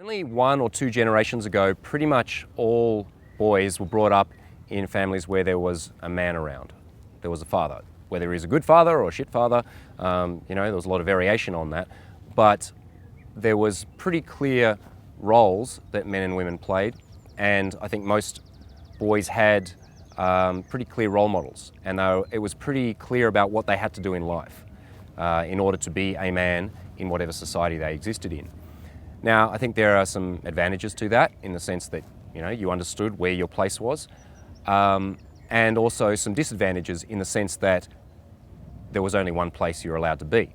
Only 1 or 2 generations ago, pretty much all boys were brought up in families where there was a man around. There was a father. Whether he's a good father or a shit father, there was a lot of variation on that. But there was pretty clear roles that men and women played, and I think most boys had pretty clear role models, and it was pretty clear about what they had to do in life in order to be a man in whatever society they existed in. Now, I think there are some advantages to that in the sense that you understood where your place was, and also some disadvantages in the sense that there was only one place you were allowed to be.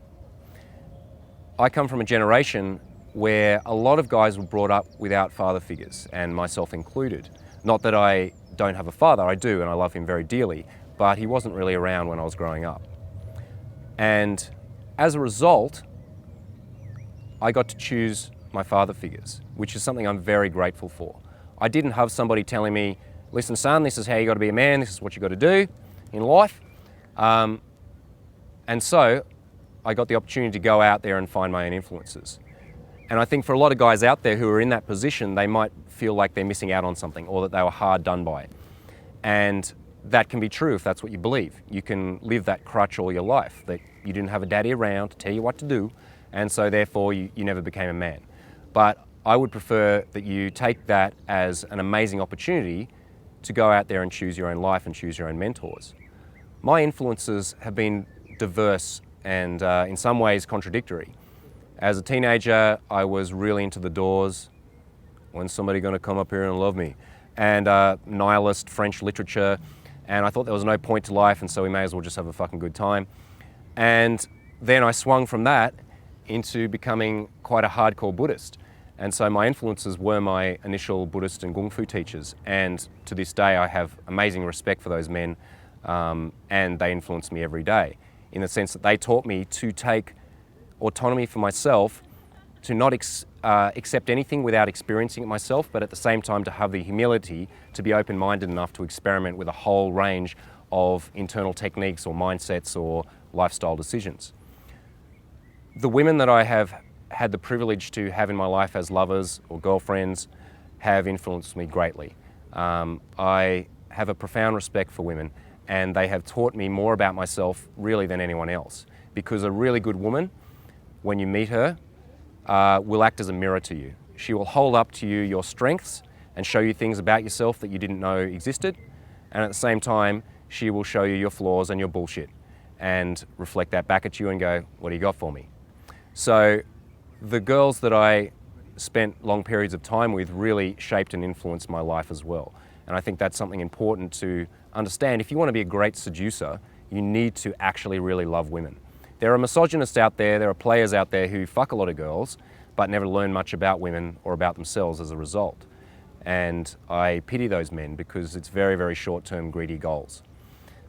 I come from a generation where a lot of guys were brought up without father figures, and myself included. Not that I don't have a father, I do, and I love him very dearly, but he wasn't really around when I was growing up. And as a result, I got to choose my father figures, which is something I'm very grateful for. I didn't have somebody telling me, listen son, this is how you got to be a man, this is what you got to do in life. And so I got the opportunity to go out there and find my own influences. And I think for a lot of guys out there who are in that position, they might feel like they're missing out on something or that they were hard done by. And that can be true if that's what you believe. You can live that crutch all your life, that you didn't have a daddy around to tell you what to do, and so therefore you never became a man. But I would prefer that you take that as an amazing opportunity to go out there and choose your own life and choose your own mentors. My influences have been diverse and in some ways contradictory. As a teenager, I was really into the Doors. When's somebody going to come up here and love me? And nihilist French literature. And I thought there was no point to life, and so we may as well just have a fucking good time. And then I swung from that into becoming quite a hardcore Buddhist. And so my influences were my initial Buddhist and Kung Fu teachers. And to this day, I have amazing respect for those men, and they influence me every day in the sense that they taught me to take autonomy for myself, to not accept anything without experiencing it myself, but at the same time to have the humility to be open-minded enough to experiment with a whole range of internal techniques or mindsets or lifestyle decisions. The women that I have had the privilege to have in my life as lovers or girlfriends have influenced me greatly. I have a profound respect for women, and they have taught me more about myself really than anyone else, because a really good woman, when you meet her, will act as a mirror to you. She will hold up to you your strengths and show you things about yourself that you didn't know existed, and at the same time she will show you your flaws and your bullshit and reflect that back at you and go, what do you got for me? So the girls that I spent long periods of time with really shaped and influenced my life as well, and I think that's something important to understand. If you want to be a great seducer, you need to actually really love women. There are misogynists out there are players out there who fuck a lot of girls but never learn much about women or about themselves as a result. And I pity those men because it's very, very short-term greedy goals.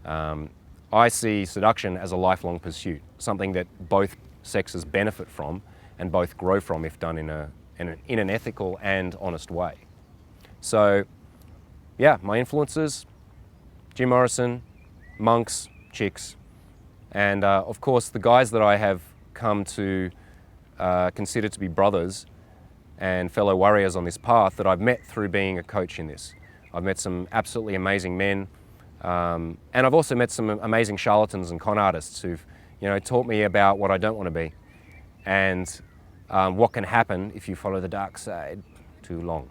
I see seduction as a lifelong pursuit, something that both sexes benefit from and both grow from if done in an ethical and honest way. So yeah, my influences, Jim Morrison, monks, chicks, and of course the guys that I have come to consider to be brothers and fellow warriors on this path that I've met through being a coach in this. I've met some absolutely amazing men, and I've also met some amazing charlatans and con artists who've taught me about what I don't want to be and what can happen if you follow the dark side too long.